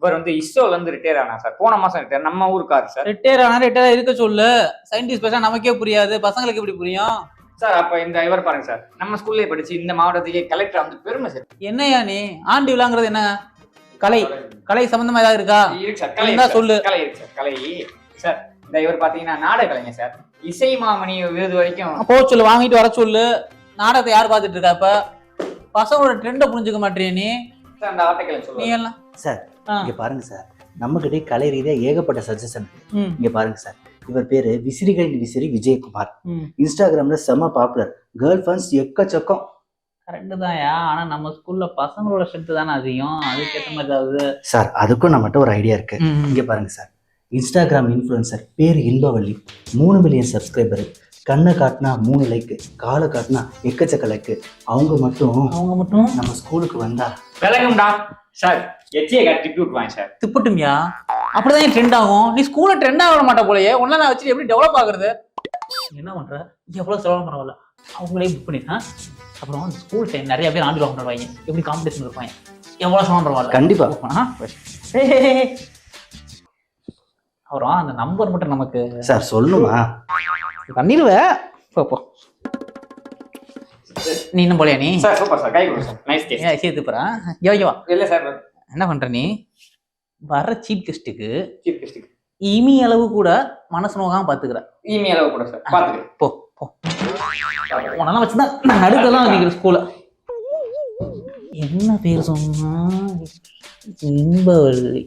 இவர் வந்து இஸ்ரோல இருந்து ரிட்டையர் ஆனா சார். போன மாசம் ரிட்டையர். நம்ம ஊருக்காரு சார். ரிட்டையர் இருக்க சொல்லு. சயின்டிஸ்ட் பேச நமக்கே புரியாது, பசங்களுக்கு எப்படி புரியும் சார்? அப்ப இந்த இவர் பாருங்க சார், நம்ம ஸ்கூல்லே படிச்சு இந்த மாவட்டத்துக்கே கலெக்டர் வந்து பெருமை சார். என்னையா நீ ஆண்டு விழாங்கிறது என்ன? கலை சம்பந்தமா ஏதாவது இருக்கா? இருக்கு சார். கலை சொல்லு. கலை இருக்கு சார். கலை சார். இந்த இவர் பாத்தீங்கன்னா நாடக கலைஞர் சார். இசை மாமணி விருது வரைக்கும் போ சொல்லு, வாங்கிட்டு வர சொல்லு. நாடகத்தை யார் பாத்துட்டு இருக்கா? இப்ப பசங்களோட ட்ரெண்டை புரிஞ்சுக்க மாட்டேறிய நீ. சார் அந்த ஆர்டிகல் நீ சொல்லுங்க எல்லாம் சார். இங்க பாருங்க சார், நம்ம கிட்டே கலை ரீதியா ஏகப்பட்ட சஜஷன். இங்க பாருங்க சார், இவர் பேரு விசிறிகளின் விசிறி விஜயகுமார். இன்ஸ்டாகிராம்ல செம பாப்புலர், கேர்ள் ஃப்ரெண்ட்ஸ் எக்கச்சக்கம். கரெக்டு தான்யா, ஆனா நம்ம ஸ்கூல்ல பசங்களோட ஸ்ட்ரென்த் தானே அதிகம், அதுக்கேற்ற மாதிரி ஏதாவது. சார் அதுக்கும் நம்மகிட்ட ஒரு ஐடியா இருக்கு. இங்க பாருங்க சார், இன்ஸ்டாகிராம் இன்ஃப்ளூயன்சர் பேரு இன்பவள்ளி, 3 மில்லியன் சப்ஸ்கிரைபர். கண்ணை காட்டினா 3 லைக்கு, காலை காட்டினா எக்கச்சக்க லைக்கு. அவங்க மட்டும் நம்ம ஸ்கூலுக்கு வந்தா விளங்கும்டா சார். எச்சியை கட்டி விட்டுவாங்க சார். திப்பட்டுமியா, அப்படிதான் ட்ரெண்ட் ஆகும். நீ ஸ்கூல்ல ட்ரெண்ட் ஆக மாட்டா போலயே. ஒன்னா நான் வச்சு எப்படி டெவலப் ஆகுறது? என்ன பண்ற? எவ்வளவு செலவு பரவாயில்ல, அவங்களே புக் பண்ணிட்டா. அப்புறம் அந்த ஸ்கூல் டைம் நிறைய பேர் ஆண்டு பண்ணுவாங்க, எப்படி காம்படிஷன் இருப்பாங்க, எவ்வளவு செலவு பரவாயில்ல. கண்டிப்பா. அப்புறம் அந்த நம்பர் மட்டும் நமக்கு சார் சொல்லணுமா? பண்ணிடுவேன். போ நீ இன்னும் போலையா? நீ சார் சூப்பர் சார். கை கொடுங்க சார். Nice case. சேர்த்துப்பறேன். யோவா இல்ல சார். என்ன பண்ற நீ? வர சீஃப் கெஸ்ட்டுக்கு சீஃப் இமி அளவு கூட மனசு நோகாம பாத்துக்கிற. இமி அளவு கூட சார் பாத்துக்கிறேன். போ போ. உனெல்லாம் வச்சுதான் நான் நடுக்கெல்லாம் வைக்கிற ஸ்கூல்ல. என்ன பேர் சொன்னா? இன்பவள்ளி.